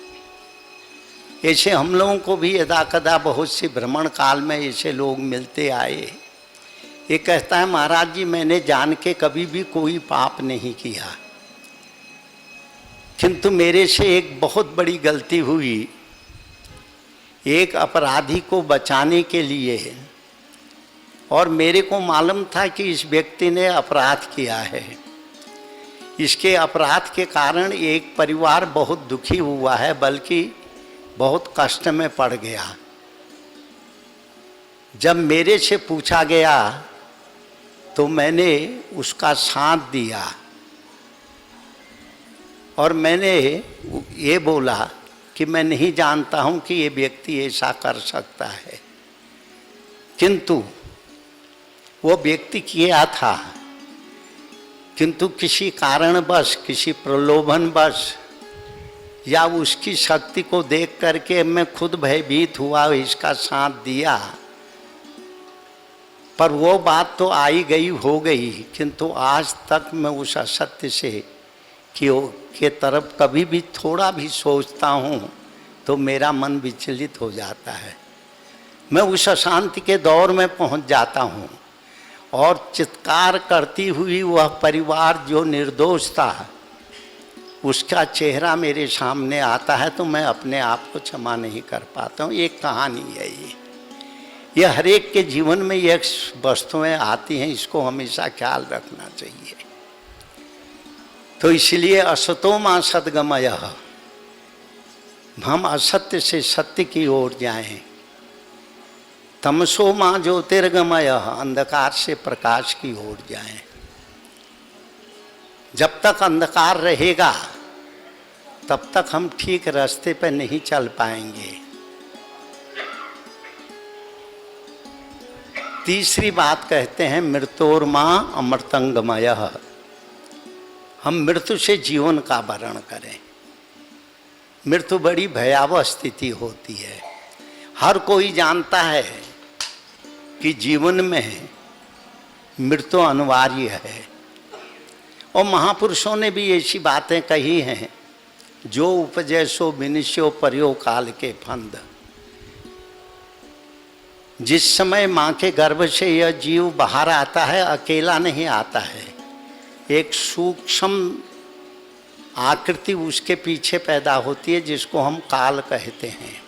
ऐसे हम लोगों को भी यदा कदा बहुत सी भ्रमण काल में ऐसे लोग मिलते आए। ये कहता है, महाराज जी मैंने जान के कभी भी कोई पाप नहीं किया, किंतु मेरे से एक बहुत बड़ी गलती हुई। एक अपराधी को बचाने के लिए, और मेरे को मालूम था कि इस व्यक्ति ने अपराध किया है, इसके अपराध के कारण एक परिवार बहुत दुखी हुआ है, बल्कि बहुत कष्ट में पड़ गया। जब मेरे से पूछा गया तो मैंने उसका साथ दिया और मैंने ये बोला कि मैं नहीं जानता हूँ कि ये व्यक्ति ऐसा कर सकता है, किंतु वो व्यक्ति किया था, किंतु किसी कारणवश, किसी प्रलोभनवश या उसकी शक्ति को देख करके मैं खुद भयभीत हुआ, इसका साथ दिया। पर वो बात तो आई गई हो गई, किंतु आज तक मैं उस असत्य से के तरफ कभी भी थोड़ा भी सोचता हूँ तो मेरा मन विचलित हो जाता है। मैं उस अशांति के दौर में पहुँच जाता हूँ और चित्कार करती हुई वह परिवार जो निर्दोष था, उसका चेहरा मेरे सामने आता है तो मैं अपने आप को क्षमा नहीं कर पाता हूँ। एक कहानी है ये हर एक के जीवन में ये वस्तुएं आती हैं, इसको हमेशा ख्याल रखना चाहिए। तो इसलिए असतो मां सद्गमयः, हम असत्य से सत्य की ओर जाएं। तमसो मां ज्योतिर्गमयः, अंधकार से प्रकाश की ओर जाएं। जब तक अंधकार रहेगा तब तक हम ठीक रास्ते पर नहीं चल पाएंगे। तीसरी बात कहते हैं मृत्योर्मा अमृतंगमयः, हम मृत्यु से जीवन का वर्ण करें। मृत्यु बड़ी भयावह स्थिति होती है। हर कोई जानता है कि जीवन में मृत्यु अनिवार्य है, और महापुरुषों ने भी ऐसी बातें कही हैं, जो उपजय सो विनिश्यो पर्यो काल के फंद। जिस समय माँ के गर्भ से यह जीव बाहर आता है, अकेला नहीं आता है, एक सूक्ष्म आकृति उसके पीछे पैदा होती है, जिसको हम काल कहते हैं।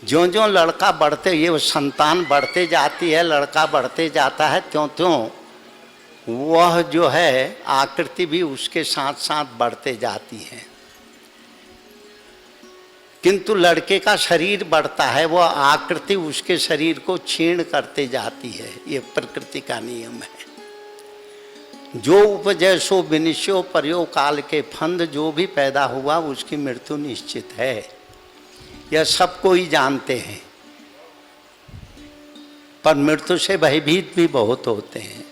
ज्यों ज्यों लड़का बढ़ते, ये संतान बढ़ते जाती है, लड़का बढ़ते जाता है, त्यों त्यों वह जो है आकृति भी उसके साथ साथ बढ़ते जाती है। किंतु लड़के का शरीर बढ़ता है, वह आकृति उसके शरीर को क्षीण करते जाती है। ये प्रकृति का नियम है। जो उपजय सो विनिश्यो पर्यो काल के फंद, जो भी पैदा हुआ उसकी मृत्यु निश्चित है। यह सब कोई जानते हैं, पर मृत्यु से भयभीत भी बहुत होते हैं।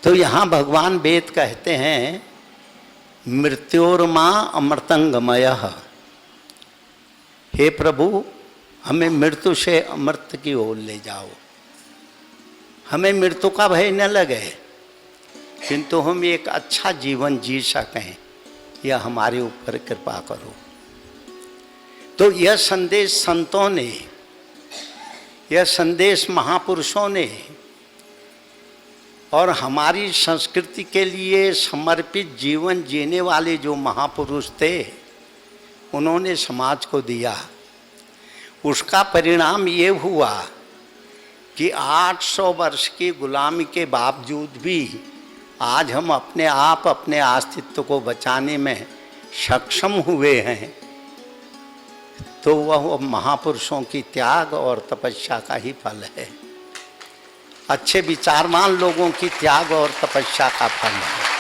तो यहाँ भगवान वेद कहते हैं मृत्योर्मा अमृतंगमयः, हे प्रभु हमें मृत्यु से अमृत की ओर ले जाओ। हमें मृत्यु का भय न लगे, किंतु हम एक अच्छा जीवन जी सकें, यह हमारे ऊपर कृपा करो। तो यह संदेश संतों ने, यह संदेश महापुरुषों ने और हमारी संस्कृति के लिए समर्पित जीवन जीने वाले जो महापुरुष थे, उन्होंने समाज को दिया। उसका परिणाम ये हुआ कि 800 वर्ष की गुलामी के बावजूद भी आज हम अपने आप अपने अस्तित्व को बचाने में सक्षम हुए हैं। तो वह महापुरुषों की त्याग और तपस्या का ही फल है। अच्छे विचारवान लोगों की त्याग और तपस्या का फल है।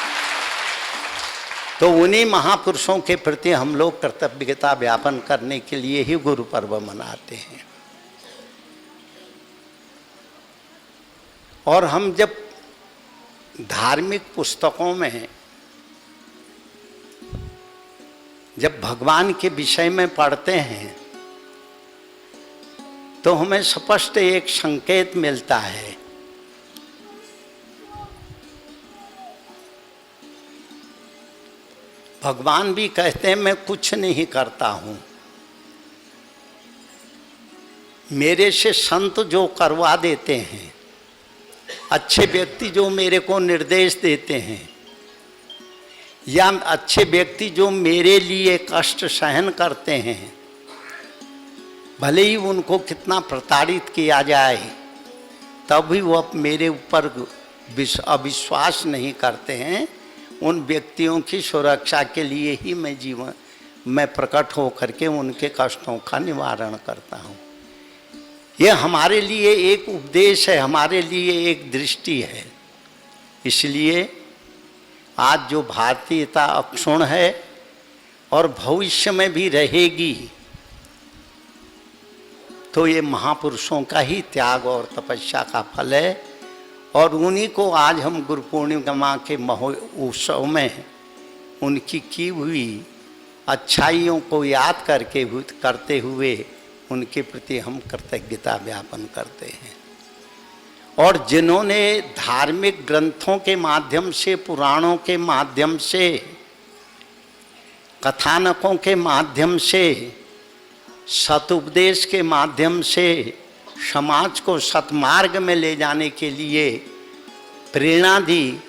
तो उन्हीं महापुरुषों के प्रति हम लोग कर्तव्यता व्यापन करने के लिए ही गुरु पर्व मनाते हैं। और हम जब धार्मिक पुस्तकों में जब भगवान के विषय में पढ़ते हैं तो हमें स्पष्ट एक संकेत मिलता है। भगवान भी कहते हैं मैं कुछ नहीं करता हूँ, मेरे से संत जो करवा देते हैं, अच्छे व्यक्ति जो मेरे को निर्देश देते हैं, या अच्छे व्यक्ति जो मेरे लिए कष्ट सहन करते हैं, भले ही उनको कितना प्रताड़ित किया जाए तब भी वो मेरे ऊपर अविश्वास नहीं करते हैं। उन व्यक्तियों की सुरक्षा के लिए ही मैं प्रकट हो करके उनके कष्टों का निवारण करता हूँ। ये हमारे लिए एक उपदेश है, हमारे लिए एक दृष्टि है। इसलिए आज जो भारतीयता अक्षुण्ण है और भविष्य में भी रहेगी, तो ये महापुरुषों का ही त्याग और तपस्या का फल है। और उन्हीं को आज हम गुरु पूर्णिमा के महोत्सव में उनकी की हुई अच्छाइयों को याद करते हुए उनके प्रति हम कृतज्ञता ज्ञापन करते हैं। और जिन्होंने धार्मिक ग्रंथों के माध्यम से, पुराणों के माध्यम से, कथानकों के माध्यम से, सतुपदेश के माध्यम से समाज को सतमार्ग में ले जाने के लिए प्रेरणा दी,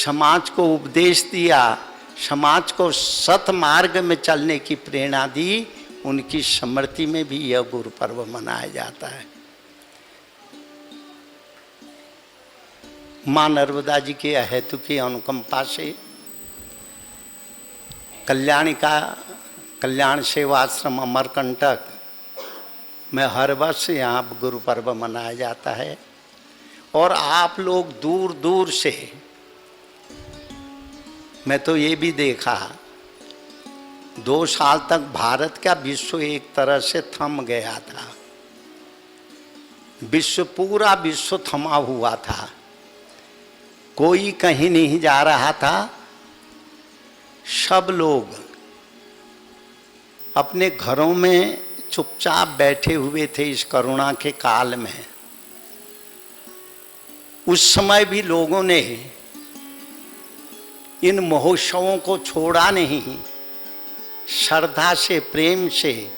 समाज को उपदेश दिया, समाज को सतमार्ग में चलने की प्रेरणा दी, उनकी स्मृति में भी यह गुरु पर्व मनाया जाता है। माँ नर्मदा जी के अहेतु की अनुकंपा से कल्याण सेवाश्रम अमरकंटक में हर वर्ष यहाँ गुरु पर्व मनाया जाता है। और आप लोग दूर दूर से, मैं तो ये भी देखा 2 साल तक भारत का विश्व एक तरह से थम गया था, पूरा विश्व थमा हुआ था, कोई कहीं नहीं जा रहा था। सब लोग अपने घरों में चुपचाप बैठे हुए थे इस कोरोना के काल में। उस समय भी लोगों ने इन महोत्सवों को छोड़ा नहीं, श्रद्धा से, प्रेम से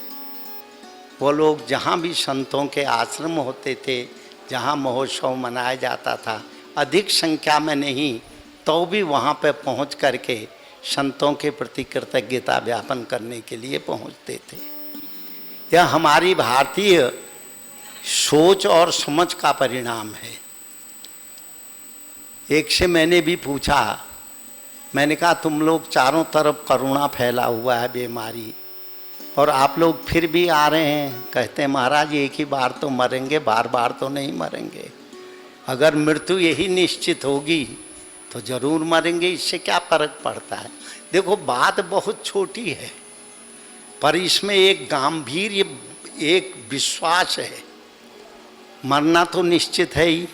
वो लोग जहाँ भी संतों के आश्रम होते थे, जहाँ महोत्सव मनाया जाता था, अधिक संख्या में नहीं तो भी वहाँ पर पहुँच करके संतों के प्रति कृतज्ञता ज्ञापन करने के लिए पहुँचते थे। यह हमारी भारतीय सोच और समझ का परिणाम है। एक से मैंने भी पूछा, मैंने कहा तुम लोग चारों तरफ करुणा फैला हुआ है, बीमारी, और आप लोग फिर भी आ रहे हैं। कहते हैं महाराज एक ही बार तो मरेंगे, बार बार तो नहीं मरेंगे। अगर मृत्यु यही निश्चित होगी तो जरूर मरेंगे, इससे क्या फर्क पड़ता है। देखो बात बहुत छोटी है, पर इसमें एक गांभीर्य, एक विश्वास है। मरना तो निश्चित है ही।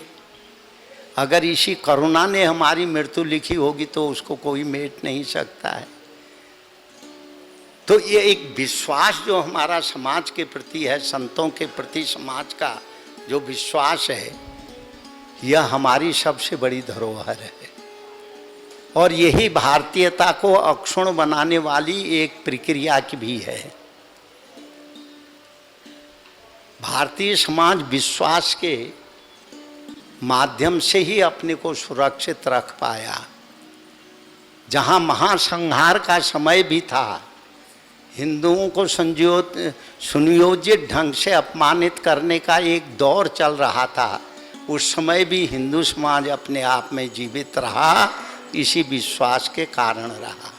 अगर इसी करुणा ने हमारी मृत्यु लिखी होगी तो उसको कोई मेट नहीं सकता है। तो ये एक विश्वास जो हमारा समाज के प्रति है, संतों के प्रति समाज का जो विश्वास है, यह हमारी सबसे बड़ी धरोहर है। और यही भारतीयता को अक्षुण्ण बनाने वाली एक प्रक्रिया की भी है। भारतीय समाज विश्वास के माध्यम से ही अपने को सुरक्षित रख पाया। जहाँ महासंहार का समय भी था, हिंदुओं को सुनियोजित ढंग से अपमानित करने का एक दौर चल रहा था, उस समय भी हिंदू समाज अपने आप में जीवित रहा, इसी विश्वास के कारण रहा।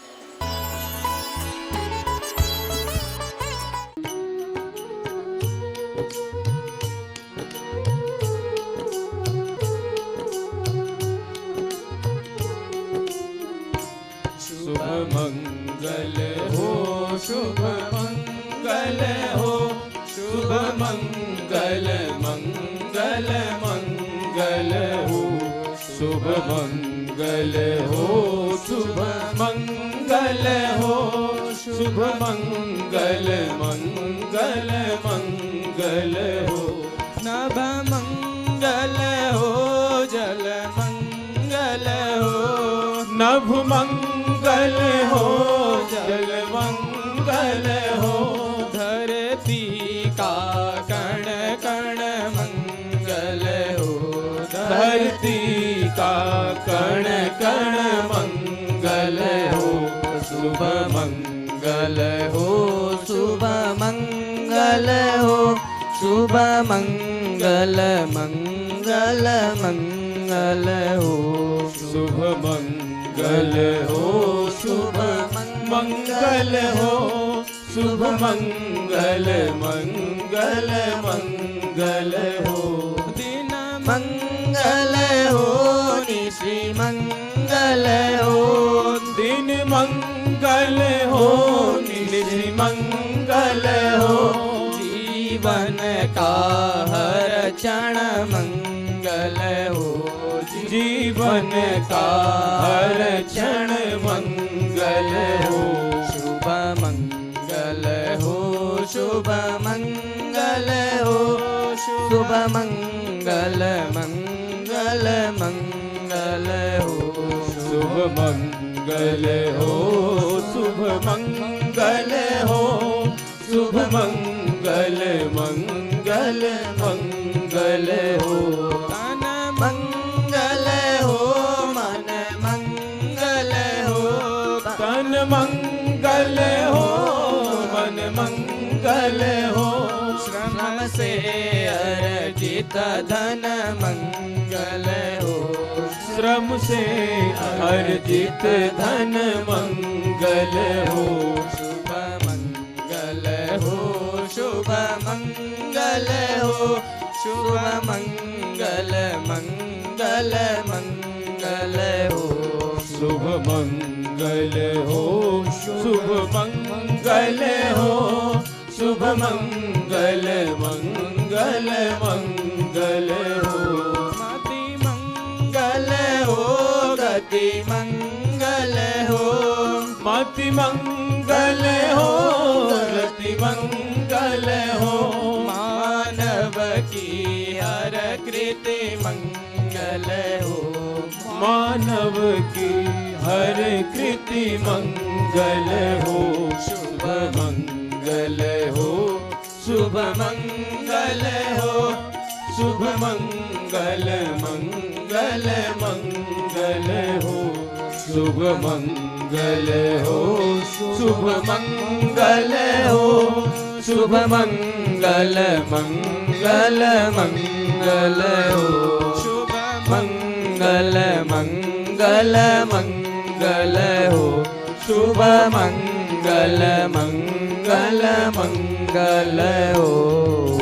शुभ मंगल हो, शुभ मंगल हो, शुभ मंगल, मंगल मंगल हो, शुभ मंगल हो, शुभ मंगल हो, शुभ मंगल, मंगल मंगल हो। नभ मंगल हो, जल मंगल हो, नभ मंगल हो, जल मंगल हो, धरती का कण कण मंगल हो, धरती का कण कण मंगल हो, शुभ मंगल हो, शुभ मंगल हो, शुभ मंगल, मंगल मंगल हो, शुभ मंगल हो, शुभ मंगल हो, शुभ मंगल मंगल मंगल हो। दिन मंगल हो निशि मंगल हो, दिन मंगल हो निशि मंगल हो। जीवन का हर क्षण मंगल हो, जीवन का हर क्षण मंगल हो। शुभ मंगल हो शुभ मंगल हो, शुभ मंगल मंगल मंगल हो। शुभ मंगल हो शुभ मंगल हो, शुभ मंगल मंगल मंगल हो। तन मंगल हो मन मंगल हो, तन मंगल हो मन मंगल हो। श्रम से अर्जित धन मंगल हो, श्रम से अर्जित धन मंगल हो। शुभ मंगल हो शुभ मंगल हो, शुभ मंगल मंगल मंगल हो। शुभ मंगल हो शुभ मंगल हो, शुभ मंगल मंगल मंगल हो। मति मंगल हो गति मंगल हो, मति मंगल हो गति मंगल हो। मानव की हर कृति मंगल हो, मानव की हर कृति मंगल हो। शुभ मंगल हो शुभ मंगल हो, शुभ मंगल मंगल मंगल हो। शुभ मंगल हो शुभ मंगल हो, शुभ मंगल मंगल मंगल हो। शुभ मंगल मंगल मंगल हो, शुभ मंगल मंगल मंगल हो।